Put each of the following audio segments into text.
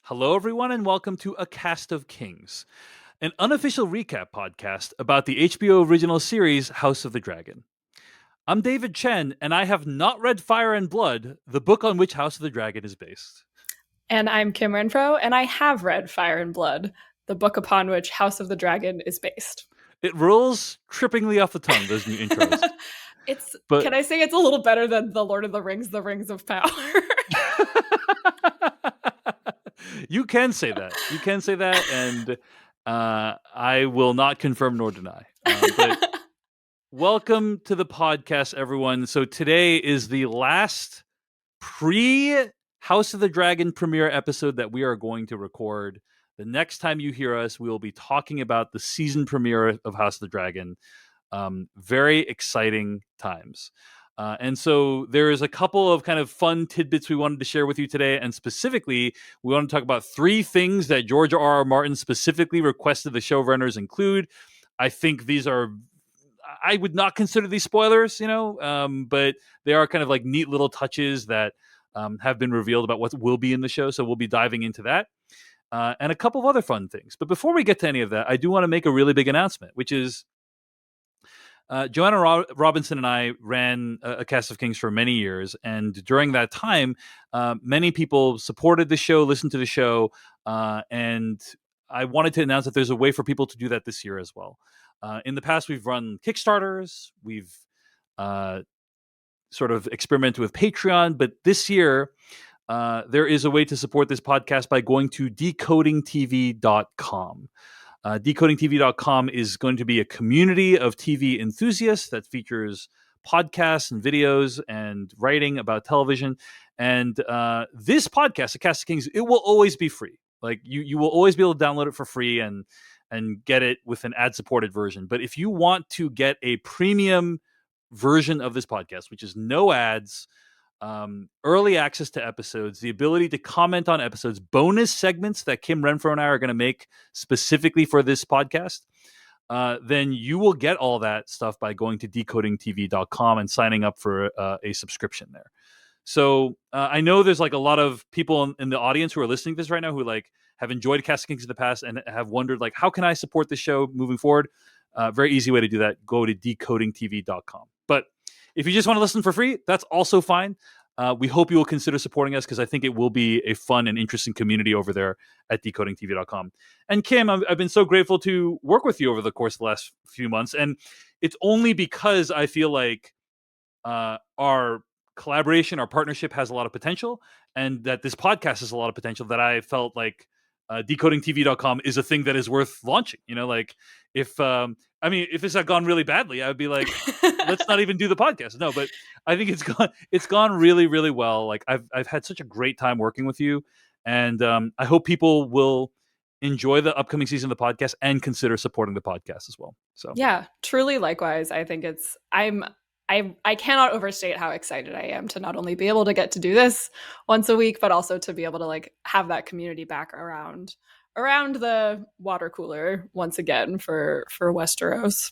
Hello, everyone, and welcome to A Cast of Kings, an unofficial recap podcast about the HBO original series House of the Dragon. I'm David Chen, and I have not read Fire and Blood, the book on which House of the Dragon is based. And I'm Kim Renfro, and I have read Fire and Blood, the book upon which House of the Dragon is based. It rolls trippingly off the tongue, those new intros. Can I say it's a little better than The Lord of the Rings, The Rings of Power? You can say that. You can say that, and I will not confirm nor deny. But welcome to the podcast, everyone. So today is the last pre-House of the Dragon premiere episode that we are going to record. The next time you hear us, we will be talking about the season premiere of House of the Dragon. Very exciting times. And so there is a couple of kind of fun tidbits we wanted to share with you today. And specifically, we want to talk about 3 things that George R.R. Martin specifically requested the showrunners include. I think I would not consider these spoilers, but they are kind of like neat little touches that have been revealed about what will be in the show. So we'll be diving into that. And a couple of other fun things. But before we get to any of that, I do want to make a really big announcement, which is Joanna Robinson and I ran a Cast of Kings for many years. And during that time, many people supported the show, listened to the show. And I wanted to announce that there's a way for people to do that this year as well. In the past, we've run Kickstarters. We've sort of experimented with Patreon. But this year, there is a way to support this podcast by going to decodingtv.com. Decodingtv.com is going to be a community of TV enthusiasts that features podcasts and videos and writing about television. And this podcast, A Cast of Kings, it will always be free. Like you will always be able to download it for free and get it with an ad-supported version. But if you want to get a premium version of this podcast, which is no ads, early access to episodes, the ability to comment on episodes, bonus segments that Kim Renfro and I are going to make specifically for this podcast, then you will get all that stuff by going to decodingtv.com and signing up for a subscription there. So I know there's like a lot of people in the audience who are listening to this right now who like have enjoyed Cast of Kings in the past and have wondered like, how can I support the show moving forward? Very easy way to do that. Go to decodingtv.com. But if you just want to listen for free, that's also fine. We hope you will consider supporting us because I think it will be a fun and interesting community over there at decodingtv.com. And Kim, I've been so grateful to work with you over the course of the last few months. And it's only because I feel like our collaboration, our partnership has a lot of potential and that this podcast has a lot of potential that I felt like decodingtv.com is a thing that is worth launching. If this had gone really badly, I would be like, let's not even do the podcast. No, but I think it's gone really, really well. Like I've had such a great time working with you, and I hope people will enjoy the upcoming season of the podcast and consider supporting the podcast as well. So yeah, truly likewise. I think I cannot overstate how excited I am to not only be able to get to do this once a week, but also to be able to like have that community back around the water cooler once again for Westeros.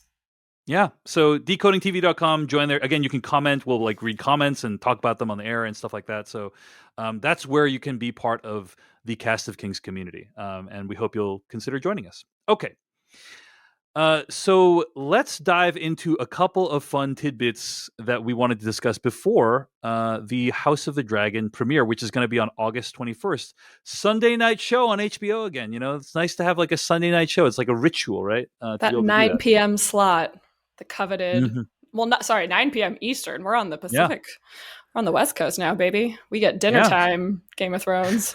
Yeah. So decodingtv.com, join there. Again, you can comment. We'll like read comments and talk about them on the air and stuff like that. So that's where you can be part of the Cast of Kings community. And we hope you'll consider joining us. Okay. So let's dive into a couple of fun tidbits that we wanted to discuss before the House of the Dragon premiere, which is going to be on August 21st. Sunday night show on HBO again. It's nice to have like a Sunday night show. It's like a ritual, right? That 9 p.m. slot, the coveted. Mm-hmm. Well, 9 p.m. Eastern. We're on the Pacific. Yeah. We're on the West Coast now, baby. We get dinner time, Game of Thrones.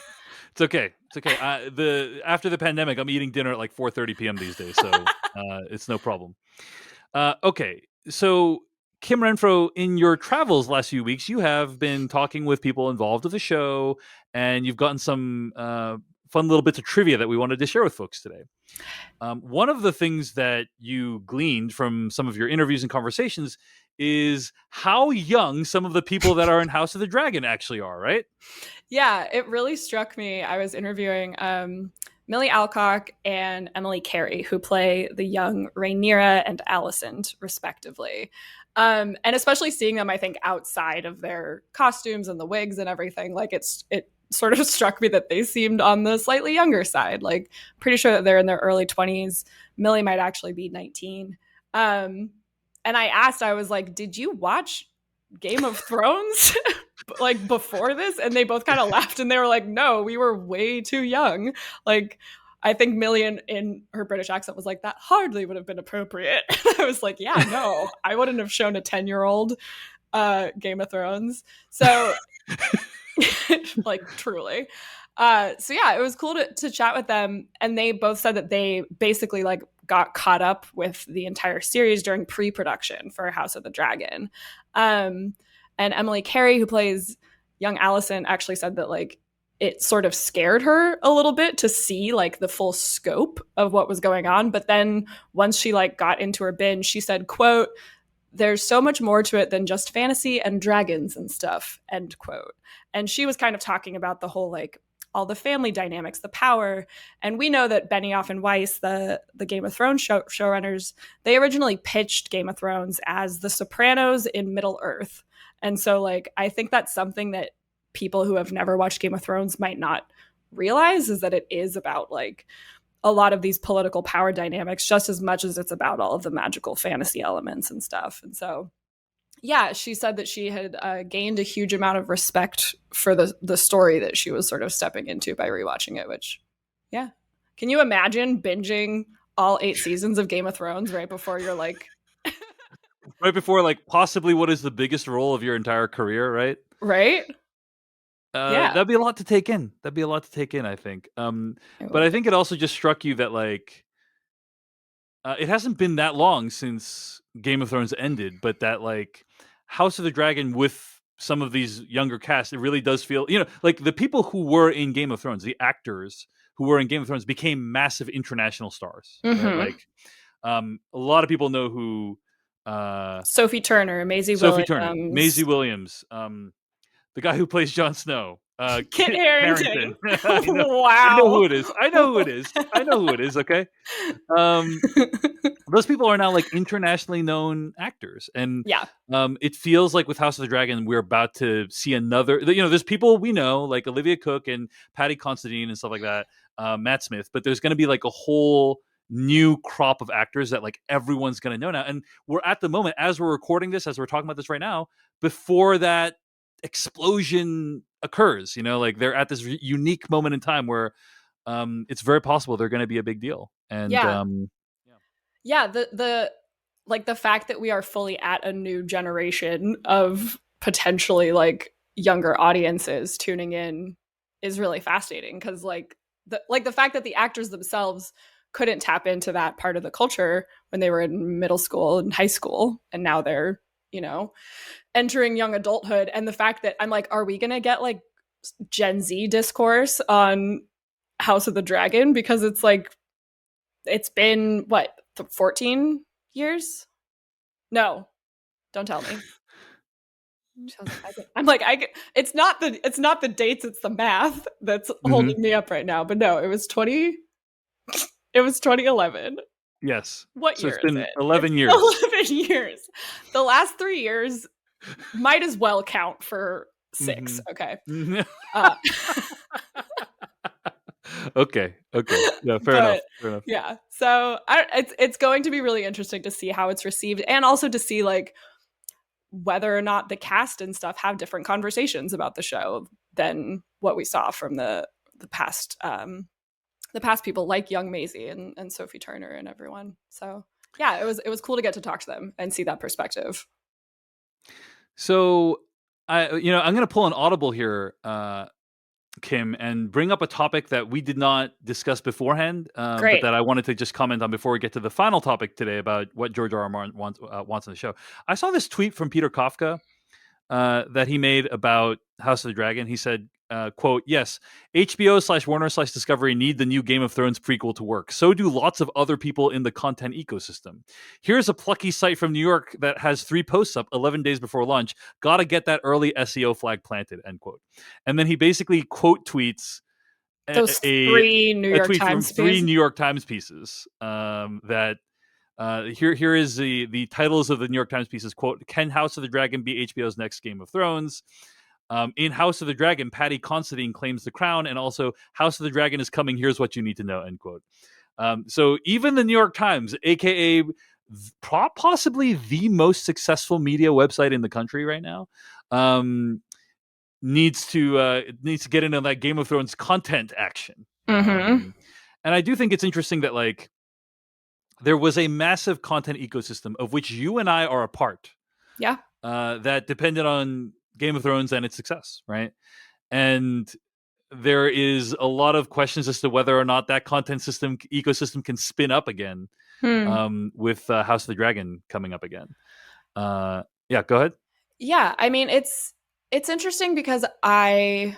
It's okay. It's okay. After the pandemic, I'm eating dinner at like 4:30 p.m. these days, so it's no problem. Okay, so Kim Renfro, in your travels last few weeks, you have been talking with people involved with the show, and you've gotten some fun little bits of trivia that we wanted to share with folks today. One of the things that you gleaned from some of your interviews and conversations is how young some of the people that are in House of the Dragon actually are, right? Yeah, it really struck me. I was interviewing Millie Alcock and Emily Carey, who play the young Rhaenyra and Alicent, respectively. And especially seeing them, I think, outside of their costumes and the wigs and everything, like it sort of struck me that they seemed on the slightly younger side. Like, pretty sure that they're in their early 20s. Millie might actually be 19. And I asked, I was like, did you watch Game of Thrones like before this? And they both kind of laughed and they were like, no, we were way too young. Like, I think Millie in her British accent was like, that hardly would have been appropriate. I was like, yeah, no, I wouldn't have shown a 10-year-old Game of Thrones. So, like, truly. So yeah, it was cool to chat with them. And they both said that they basically like got caught up with the entire series during pre-production for House of the Dragon. And Emily Carey, who plays young Allison, actually said that like it sort of scared her a little bit to see like the full scope of what was going on. But then once she like got into her binge, she said, quote, there's so much more to it than just fantasy and dragons and stuff, end quote. And she was kind of talking about the whole like all the family dynamics, the power. And we know that Benioff and Weiss, the Game of Thrones showrunners, they originally pitched Game of Thrones as The Sopranos in Middle Earth. And so like I think that's something that people who have never watched Game of Thrones might not realize, is that it is about like a lot of these political power dynamics just as much as it's about all of the magical fantasy elements and stuff. And so yeah, she said that she had gained a huge amount of respect for the story that she was sort of stepping into by rewatching it, which, yeah. Can you imagine binging all 8 seasons of Game of Thrones right before you're like... right before like possibly what is the biggest role of your entire career, right? Right? Yeah. That'd be a lot to take in. I think. But I think it also just struck you that like it hasn't been that long since Game of Thrones ended, but that like House of the Dragon with some of these younger casts, it really does feel, like the people who were in Game of Thrones, the actors who were in Game of Thrones became massive international stars. Mm-hmm. Right? Like a lot of people know who Sophie Turner, Maisie Williams, the guy who plays Jon Snow, Kit Harington. Wow. I know who it is. Okay. Those people are now like internationally known actors, and yeah, it feels like with House of the Dragon we're about to see another. There's people we know like Olivia Cook and Patty Considine and stuff like that, Matt Smith, but there's going to be like a whole new crop of actors that like everyone's going to know now, and we're at the moment as we're recording this, as we're talking about this right now, before that explosion occurs. Like they're at this unique moment in time where it's very possible they're going to be a big deal. And the like the fact that we are fully at a new generation of potentially like younger audiences tuning in is really fascinating, because like the fact that the actors themselves couldn't tap into that part of the culture when they were in middle school and high school, and now they're entering young adulthood. And the fact that I'm like, are we gonna get like Gen Z discourse on House of the Dragon? Because it's like, it's been what, 14 years? No, don't tell me. I'm like, it's not the dates, it's the math that's holding me up right now. But no, it was 2011. Yes. What year? It's been is it? 11 years. 11 years. The last 3 years might as well count for 6. Okay. Okay. Yeah, fair enough. Yeah. So it's going to be really interesting to see how it's received, and also to see like whether or not the cast and stuff have different conversations about the show than what we saw from the past people like young Maisie and Sophie Turner and everyone. So yeah, it was cool to get to talk to them and see that perspective. So I'm going to pull an audible here, Kim, and bring up a topic that we did not discuss beforehand, but that I wanted to just comment on before we get to the final topic today about what George R. R. Martin wants on the show. I saw this tweet from Peter Kafka that he made about House of the Dragon. He said, quote, yes, HBO/Warner/Discovery need the new Game of Thrones prequel to work. So do lots of other people in the content ecosystem. Here's a plucky site from New York that has 3 posts up 11 days before launch. Gotta get that early SEO flag planted, end quote. And then he basically quote tweets those 3 New York Times from 3 New York Times pieces that here is the titles of the New York Times pieces. Quote, can House of the Dragon be HBO's next Game of Thrones? In House of the Dragon, Patty Considine claims the crown, and also House of the Dragon is coming. Here's what you need to know. End quote. So even the New York Times, aka possibly the most successful media website in the country right now, needs to get into that Game of Thrones content action. Mm-hmm. And I do think it's interesting that like there was a massive content ecosystem of which you and I are a part. Yeah. That depended on Game of Thrones and its success, right? And there is a lot of questions as to whether or not that content ecosystem can spin up again with House of the Dragon coming up again. Yeah, go ahead. Yeah, I mean it's interesting because I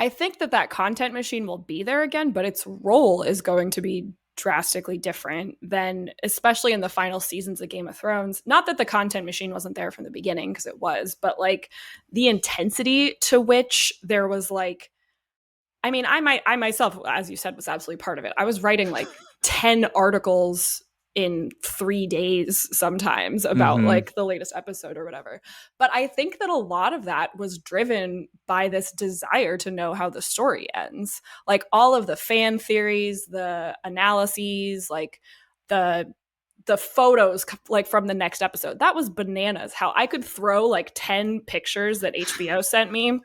think that content machine will be there again, but its role is going to be drastically different than, especially in the final seasons of Game of Thrones. Not that the content machine wasn't there from the beginning, because it was, but like the intensity to which there was like, I mean, I myself, as you said, was absolutely part of it. I was writing like 10 articles in 3 days sometimes about like the latest episode or whatever. But I think that a lot of that was driven by this desire to know how the story ends. Like all of the fan theories, the analyses, like the photos like from the next episode. That was bananas. How I could throw like 10 pictures that HBO sent me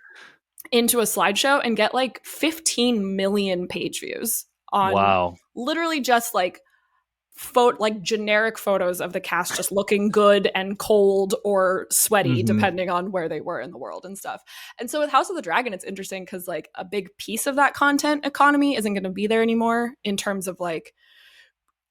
into a slideshow and get like 15 million page views on Wow. literally just like like generic photos of the cast just looking good and cold or sweaty depending on where they were in the world and stuff. And so with House of the Dragon it's interesting because like a big piece of that content economy isn't going to be there anymore in terms of like,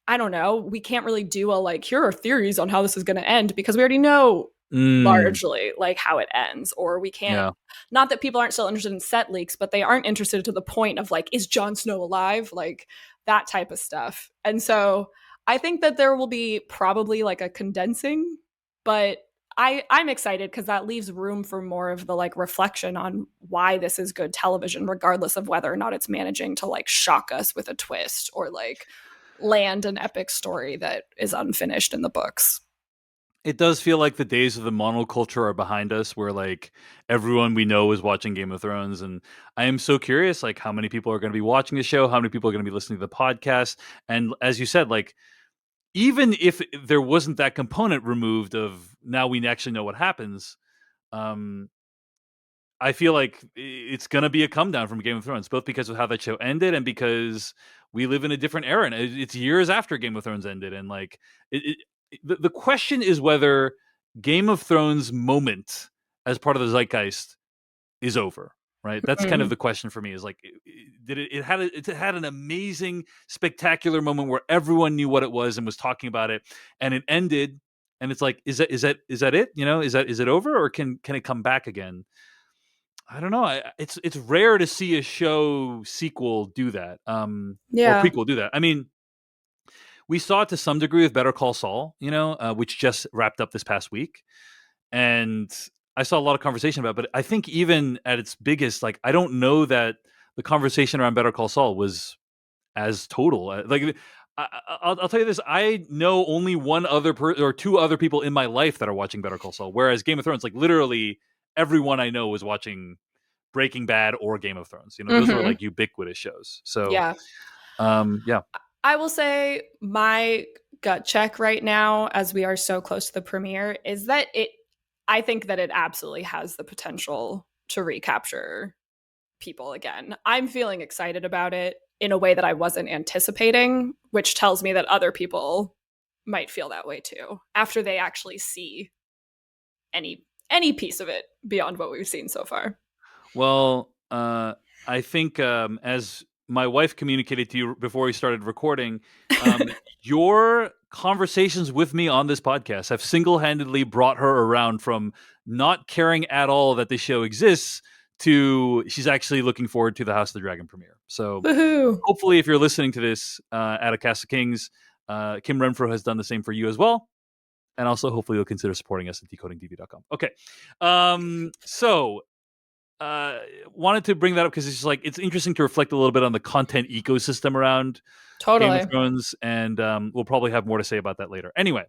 I don't know, we can't really do a like here are theories on how this is going to end because we already know largely like how it ends, or we can't. Yeah. Not that people aren't still interested in set leaks, but they aren't interested to the point of like, is Jon Snow alive, like that type of stuff. And so I think that there will be probably like a condensing, but I'm excited because that leaves room for more of the like reflection on why this is good television, regardless of whether or not it's managing to like shock us with a twist or like land an epic story that is unfinished in the books. It does feel like the days of the monoculture are behind us, where like everyone we know is watching Game of Thrones, and I am so curious, like how many people are going to be watching the show, how many people are going to be listening to the podcast, and as you said, like even if there wasn't that component removed of now we actually know what happens, um, I feel like it's going to be a come down from Game of Thrones, both because of how that show ended and because we live in a different era, and it's years after Game of Thrones ended, and like the question is whether Game of Thrones moment as part of the zeitgeist is over. Right, that's kind of the question for me. Is like, did it had it had an amazing, spectacular moment where everyone knew what it was and was talking about it, and it ended, and it's like, is that it? You know, is it over, or can it come back again? I don't know. It's rare to see a show sequel do that, or Yeah. prequel do that. I mean, we saw it to some degree with Better Call Saul, you know, which just wrapped up this past week, and I saw a lot of conversation about it. But I think even at its biggest, like I don't know that the conversation around Better Call Saul was as total. Like I'll tell you this: I know only one other or two other people in my life that are watching Better Call Saul, whereas Game of Thrones, like literally everyone I know was watching Breaking Bad or Game of Thrones. You know, those were like ubiquitous shows. So, Yeah. yeah. I will say my gut check right now, as we are so close to the premiere, is that I think that it absolutely has the potential to recapture people again. I'm feeling excited about it in a way that I wasn't anticipating, which tells me that other people might feel that way too after they actually see any piece of it beyond what we've seen so far. Well, I think as my wife communicated to you before we started recording, your conversations with me on this podcast have single-handedly brought her around from not caring at all that the show exists to she's actually looking forward to the House of the Dragon premiere. So Woohoo. hopefully, if you're listening to this at a Cast of Kings, Kim Renfro has done the same for you as well. And also, hopefully, you'll consider supporting us at decodingtv.com. Okay. So wanted to bring that up because it's just like it's interesting to reflect a little bit on the content ecosystem around Game Totally. of Thrones, and we'll probably have more to say about that later. Anyway,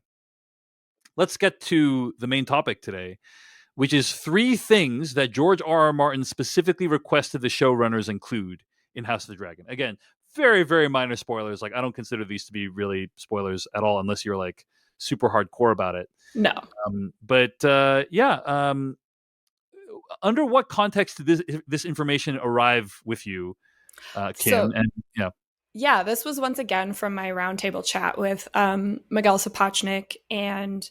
let's get to the main topic today, which is 3 things that George R.R. Martin specifically requested the showrunners include in House of the Dragon. Again, very, very minor spoilers. Like, I don't consider these to be really spoilers at all, unless you're like super hardcore about it. No. Under what context did this information arrive with you, Kim? So And yeah, this was once again from my roundtable chat with Miguel Sapochnik and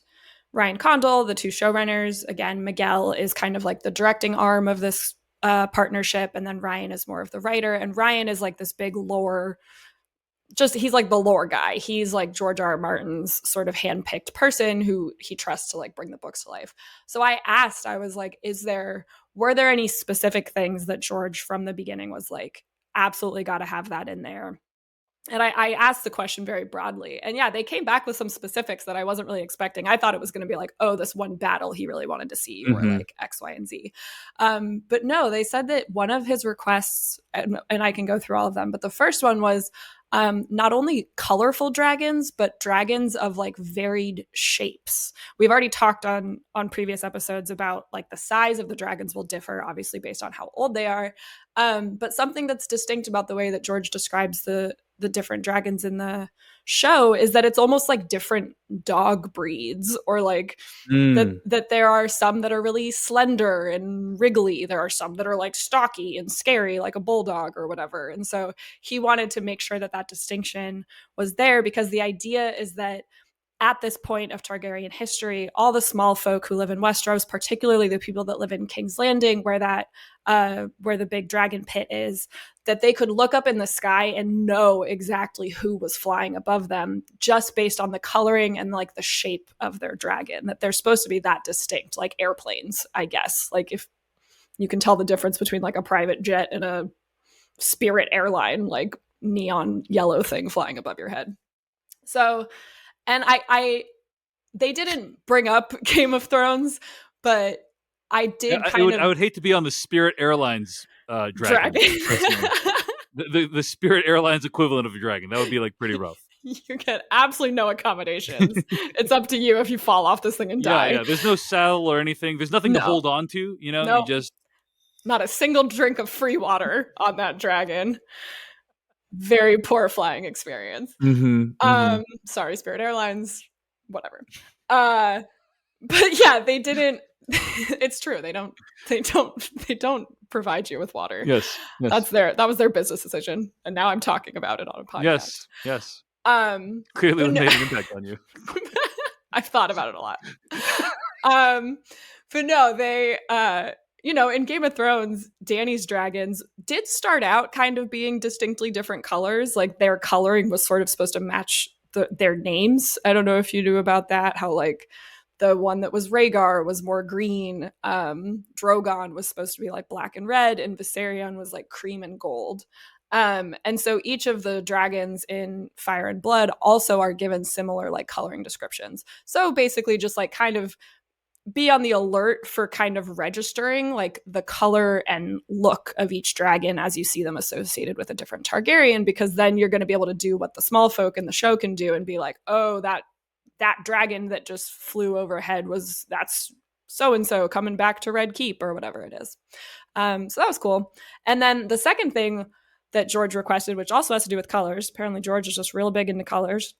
Ryan Condal, the 2 showrunners. Again, Miguel is kind of like the directing arm of this partnership, and then Ryan is more of the writer. And Ryan is like this big lore, he's like the lore guy. He's like George R. R. Martin's sort of handpicked person who he trusts to like bring the books to life. So I was like, were there any specific things that George from the beginning was like, absolutely got to have that in there? And I asked the question very broadly. And yeah, they came back with some specifics that I wasn't really expecting. I thought it was going to be like, oh, this one battle he really wanted to see, or like X, Y, and Z. But no, they said that one of his requests, and I can go through all of them, but the first one was not only colorful dragons, but dragons of like varied shapes. We've already talked on previous episodes about like the size of the dragons will differ, obviously based on how old they are. But something that's distinct about the way that George describes the different dragons in the show is that it's almost like different dog breeds, or like that there are some that are really slender and wriggly. There are some that are like stocky and scary, like a bulldog or whatever. And so he wanted to make sure that that distinction was there, because the idea is that at this point of Targaryen history, all the small folk who live in Westeros, particularly the people that live in King's Landing, where the big dragon pit is, that they could look up in the sky and know exactly who was flying above them just based on the coloring and like the shape of their dragon, that they're supposed to be that distinct, like airplanes, I guess. Like if you can tell the difference between like a private jet and a Spirit airline, like neon yellow thing flying above your head. So, and they didn't bring up Game of Thrones, but I did I would hate to be on the Spirit Airlines dragon. the Spirit Airlines equivalent of a dragon. That would be like pretty rough. You get absolutely no accommodations. It's up to you if you fall off this thing and die. Yeah. There's no saddle or anything. There's nothing to hold on to. You know, nope. You just not a single drink of free water on that dragon. Very poor flying experience. Sorry, Spirit Airlines, whatever. But yeah, they didn't. It's true. They don't provide you with water. Yes. That was their business decision, and now I'm talking about it on a podcast. Yes. Clearly made an impact on you. I've thought about it a lot. But no, they. In Game of Thrones, Dany's dragons did start out kind of being distinctly different colors. Like their coloring was sort of supposed to match their names. I don't know if you knew about that, how like the one that was Rhaegar was more green. Drogon was supposed to be like black and red, and Viserion was like cream and gold. And so each of the dragons in Fire and Blood also are given similar like coloring descriptions. So basically just like kind of be on the alert for kind of registering like the color and look of each dragon as you see them associated with a different Targaryen, because then you're going to be able to do what the small folk in the show can do and be like, oh, that dragon that just flew overhead that's so-and-so coming back to Red Keep or whatever it is. So that was cool. And then the second thing that George requested, which also has to do with colors, apparently George is just real big into colors,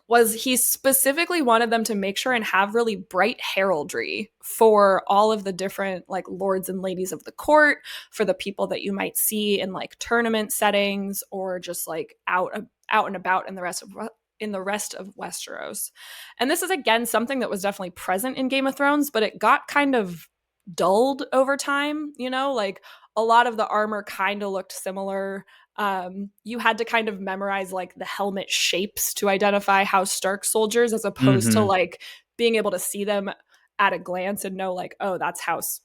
was he specifically wanted them to make sure and have really bright heraldry for all of the different like lords and ladies of the court, for the people that you might see in like tournament settings or just like out and about in the rest of Westeros. And this is again something that was definitely present in Game of Thrones, but it got kind of dulled over time, like a lot of the armor kind of looked similar. You had to kind of memorize like the helmet shapes to identify House Stark soldiers, as opposed to like being able to see them at a glance and know like, oh, that's House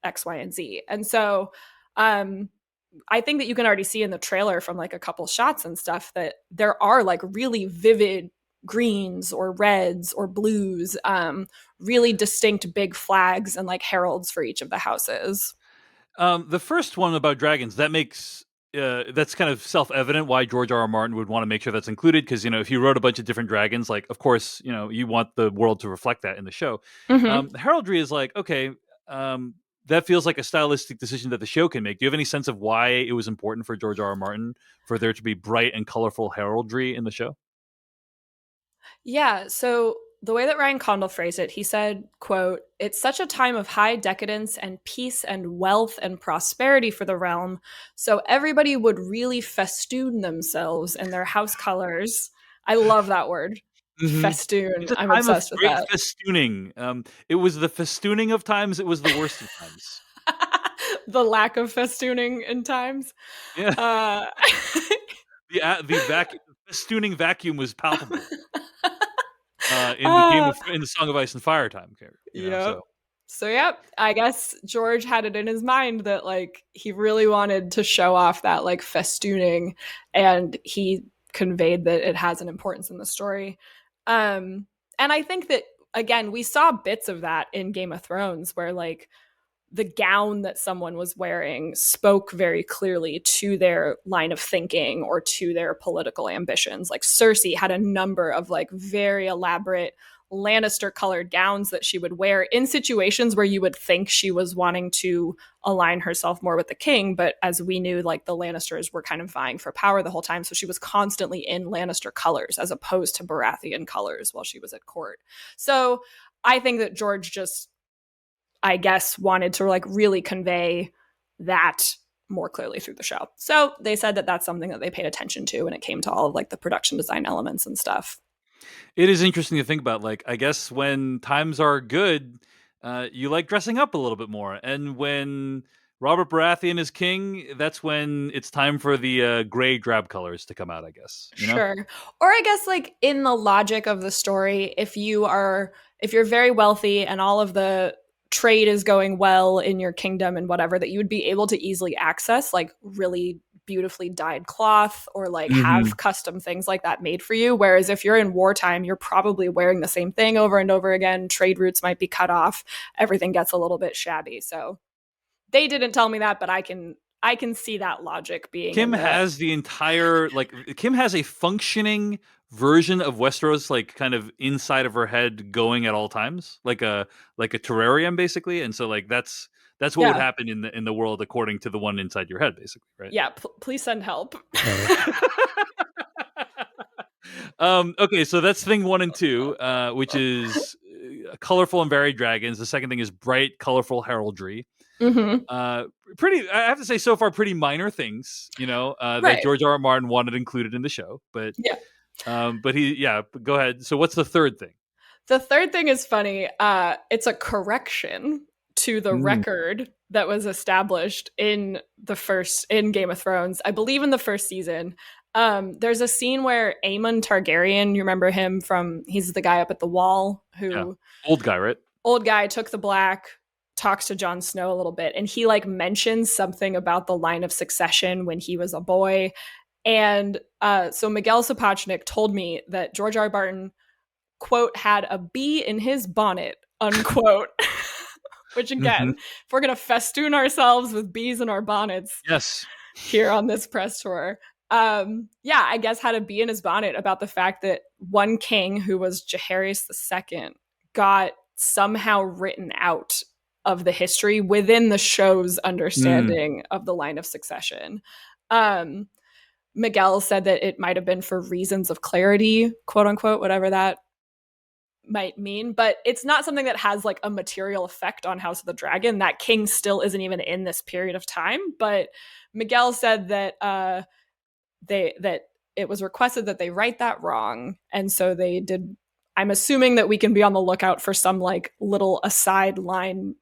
X, Y, and Z. And so I think that you can already see in the trailer from like a couple shots and stuff that there are like really vivid greens or reds or blues, really distinct big flags and like heralds for each of the houses. The first one about dragons, that makes that's kind of self-evident why George R.R. Martin would want to make sure that's included, because if you wrote a bunch of different dragons, like of course you want the world to reflect that in the show. Heraldry is like, okay, that feels like a stylistic decision that the show can make. Do you have any sense of why it was important for George R. R. Martin for there to be bright and colorful heraldry in the show? Yeah, so the way that Ryan Condal phrased it, he said, quote, "It's such a time of high decadence and peace and wealth and prosperity for the realm, so everybody would really festoon themselves in their house colors." I love that word. Mm-hmm. Festoon. It's a I'm time of obsessed with great that. festooning. It was the festooning of times. It was the worst of times. The lack of festooning in times. Yeah, Uh the festooning vacuum was palpable uh, in the Song of Ice and Fire time. yep. So So yep, I guess George had it in his mind that like he really wanted to show off that like festooning, and he conveyed that it has an importance in the story. And I think that again, we saw bits of that in Game of Thrones where like the gown that someone was wearing spoke very clearly to their line of thinking or to their political ambitions. Like Cersei had a number of like very elaborate Lannister colored gowns that she would wear in situations where you would think she was wanting to align herself more with the king. But as we knew, like the Lannisters were kind of vying for power the whole time. So she was constantly in Lannister colors as opposed to Baratheon colors while she was at court. So I think that George just, I guess, wanted to like really convey that more clearly through the show. So they said that that's something that they paid attention to when it came to all of like the production design elements and stuff. it is interesting to think about. Like, I guess when times are good, you like dressing up a little bit more, and when Robert Baratheon is king, that's when it's time for the gray drab colors to come out. I guess Sure. Or I guess like in the logic of the story, if you're very wealthy and all of the trade is going well in your kingdom and whatever, that you would be able to easily access like really beautifully dyed cloth or like Hmm. have custom things like that made for you. Whereas if you're in wartime, you're probably wearing the same thing over and over again. Trade routes might be cut off. Everything gets a little bit shabby. So they didn't tell me that, but I can see that logic being Kim in the has the entire Kim has a functioning version of Westeros like kind of inside of her head going at all times, like a terrarium basically, and so like that's what would yeah. happen in the world according to the one inside your head, basically, right? Yeah, please send help. Okay, so that's thing one and two, which is colorful and varied dragons. The second thing is bright, colorful heraldry. Hmm. Uh, pretty, I have to say, so far, pretty minor things, that Right. George R. R. Martin wanted included in the show. Yeah. But go ahead. So, what's the third thing? The third thing is funny. It's a correction to the Mm, record that was established in Game of Thrones. I believe in the first season. There's a scene where Aemon Targaryen, you remember him from, he's the guy up at the wall yeah, who, old guy, right? old guy, took the black, talks to Jon Snow a little bit, and he like mentions something about the line of succession when he was a boy. And so Miguel Sapochnik told me that George R. R. Martin, quote, had a bee in his bonnet, unquote. Which again, Hmm. if we're gonna festoon ourselves with bees in our bonnets Yes. here on this press tour, yeah, I guess had a bee in his bonnet about the fact that one king who was Jaehaerys II got somehow written out of the history within the show's Mm. understanding of the line of succession. Um, Miguel said that it might have been for reasons of clarity, quote unquote, whatever that might mean, but it's not something that has like a material effect on House of the Dragon. That king still isn't even in this period of time. But Miguel said that that it was requested that they write that wrong, and so they did. I'm assuming that we can be on the lookout for some like little aside line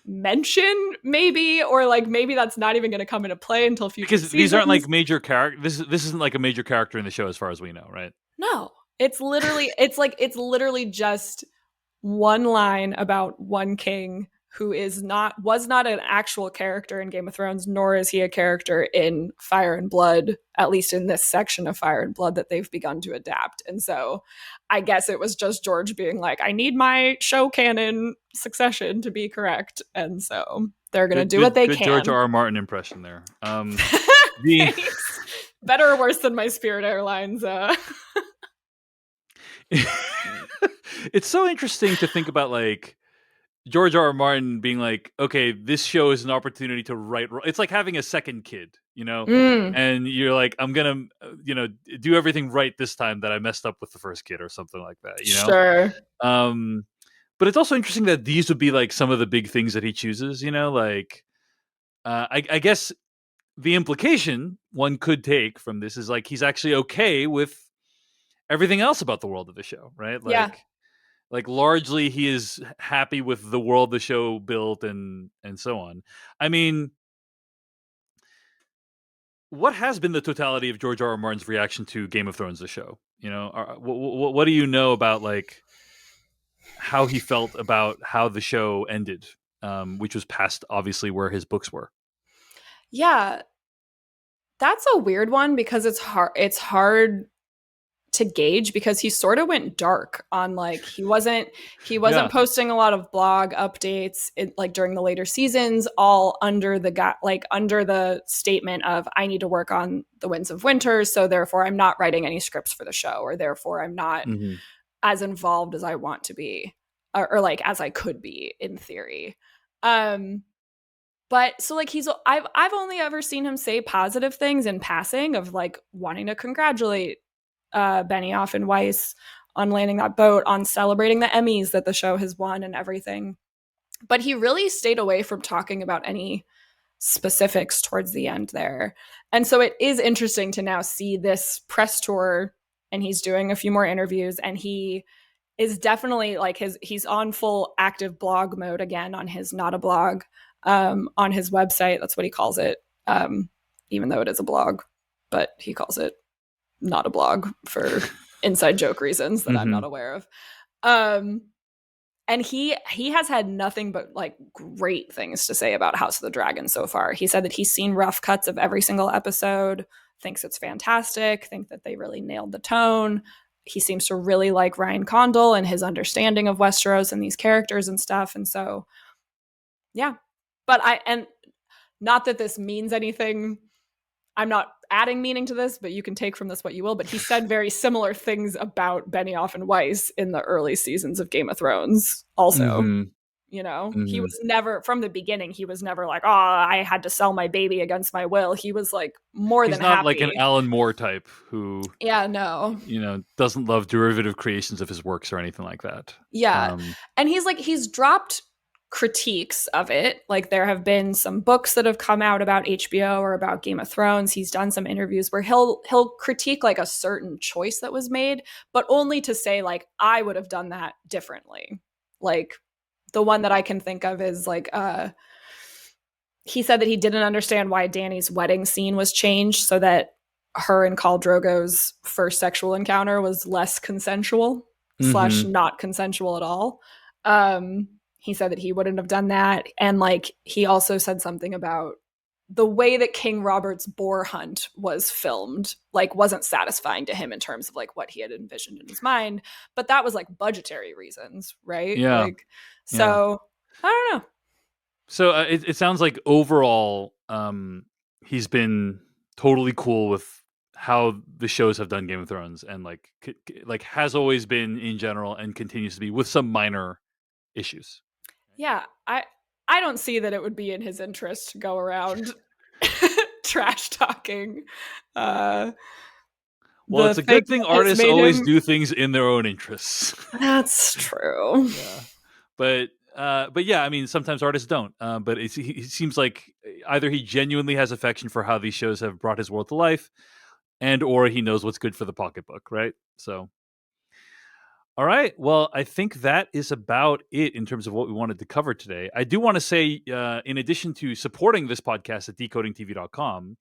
mention, maybe, or like maybe that's not even going to come into play until future Because these aren't seasons. like major character. This isn't like a major character in the show, as far as we know, right? No, it's literally just one line about one king who was not an actual character in Game of Thrones, nor is he a character in Fire and Blood, at least in this section of Fire and Blood that they've begun to adapt. And so I guess it was just George being like, I need my show canon succession to be correct. And so they're gonna Good, do what good, they good George can. R. R. Martin impression there. The Thanks. Better or worse than my Spirit Airlines it's so interesting to think about, like, George R. R. Martin being like, okay, this show is an opportunity to write. It's like having a second kid, Mm, and you're like, I'm gonna, do everything right this time that I messed up with the first kid or something like that. sure. Um, but it's also interesting that these would be like some of the big things that he chooses. Like I guess the implication one could take from this is like he's actually okay with everything else about the world of the show, right? Yeah. Like largely he is happy with the world the show built and so on. I mean, what has been the totality of George R. R. Martin's reaction to Game of Thrones, the show? What do you know about like how he felt about how the show ended, which was past obviously where his books were? Yeah. That's a weird one because it's hard to gauge because he sort of went dark on like he wasn't Yeah. posting a lot of blog updates like during the later seasons, all under the statement of I need to work on the Winds of Winter, so therefore I'm not writing any scripts for the show, or therefore I'm not Hmm. as involved as I want to be, or like as I could be in theory. um but so like I've only ever seen him say positive things in passing of like wanting to congratulate Benioff and Weiss on landing that boat, on celebrating the Emmys that the show has won and everything. But he really stayed away from talking about any specifics towards the end there. And so it is interesting to now see this press tour, and he's doing a few more interviews, and he is definitely like he's on full active blog mode again on his not a blog, on his website. That's what he calls it. Even though it is a blog, but he calls it not a blog for inside joke reasons that I'm Hmm. not aware of. Um, and he has had nothing but like great things to say about House of the Dragon so far. He said that he's seen rough cuts of every single episode, thinks it's fantastic, think that they really nailed the tone. He seems to really like Ryan Condal and his understanding of Westeros and these characters and stuff. And so, yeah. And not that this means anything, I'm not adding meaning to this, but you can take from this what you will. But he said very similar things about Benioff and Weiss in the early seasons of Game of Thrones, also. Hmm. He Hmm. was never, from the beginning, he was never like, oh, I had to sell my baby against my will. He was like more He's than not like an happy. Alan Moore type who Yeah, no. doesn't love derivative creations of his works or anything like that. Yeah. Um, And he's dropped critiques of it. Like there have been some books that have come out about HBO or about Game of Thrones. He's done some interviews where he'll critique like a certain choice that was made, but only to say like I would have done that differently. Like the one that I can think of is like he said that he didn't understand why Dany's wedding scene was changed so that her and Khal Drogo's first sexual encounter was less consensual slash mhm. not consensual at all. He said that he wouldn't have done that. And like he also said something about the way that King Robert's boar hunt was filmed, like wasn't satisfying to him in terms of like what he had envisioned in his mind. But that was like budgetary reasons, right? Yeah, Like, yeah. so I don't know. So it sounds like overall, he's been totally cool with how the shows have done Game of Thrones, and like has always been in general, and continues to be with some minor issues. Yeah, I don't see that it would be in his interest to go around trash talking uh Well, the it's a thing good thing that has artists made always him. do things in their own interests. That's true. Yeah, but yeah, I mean, sometimes artists don't. But it seems like either he genuinely has affection for how these shows have brought his world to life, and or he knows what's good for the pocketbook, right? So, all right. Well, I think that is about it in terms of what we wanted to cover today. I do want to say, in addition to supporting this podcast at decodingtv.com,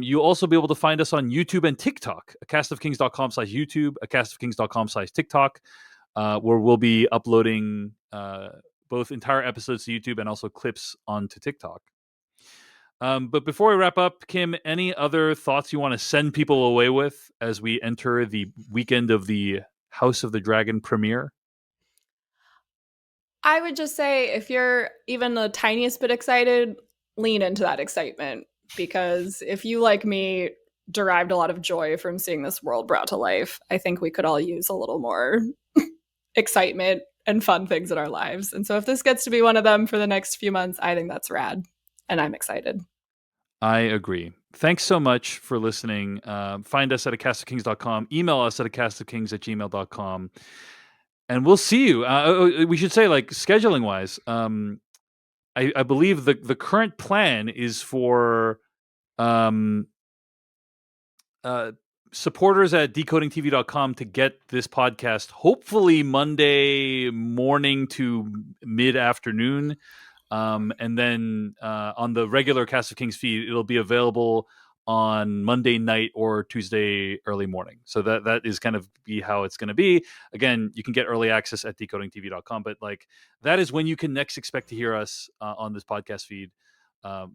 you'll also be able to find us on YouTube and TikTok, acastofkings.com/YouTube, acastofkings.com/TikTok, where we'll be uploading both entire episodes to YouTube and also clips onto TikTok. But before we wrap up, Kim, any other thoughts you want to send people away with as we enter the weekend of the House of the Dragon premiere? I would just say if you're even the tiniest bit excited, lean into that excitement, because if you like me derived a lot of joy from seeing this world brought to life, I think we could all use a little more excitement and fun things in our lives. And so if this gets to be one of them for the next few months, I think that's rad. And I'm excited. I agree. Thanks so much for listening. Find us at acastofkings.com. Email us at acastofkings@gmail.com. And we'll see you. We should say, like, scheduling wise, I believe the current plan is for um, supporters at decodingtv.com to get this podcast hopefully Monday morning to mid afternoon. And then on the regular Cast of Kings feed, it'll be available on Monday night or Tuesday early morning. So that is kind of be how it's going to be. Again, you can get early access at decodingtv.com, but like that is when you can next expect to hear us on this podcast feed.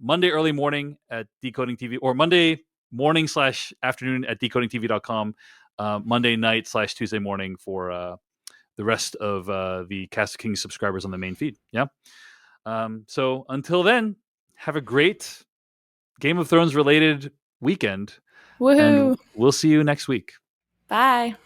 Monday early morning at Decoding TV, or Monday morning / afternoon at decodingtv.com. Monday night / Tuesday morning for the rest of the Cast of Kings subscribers on the main feed. Yeah. So until then, have a great Game of Thrones related weekend, and Woohoo. we'll see you next week. Bye.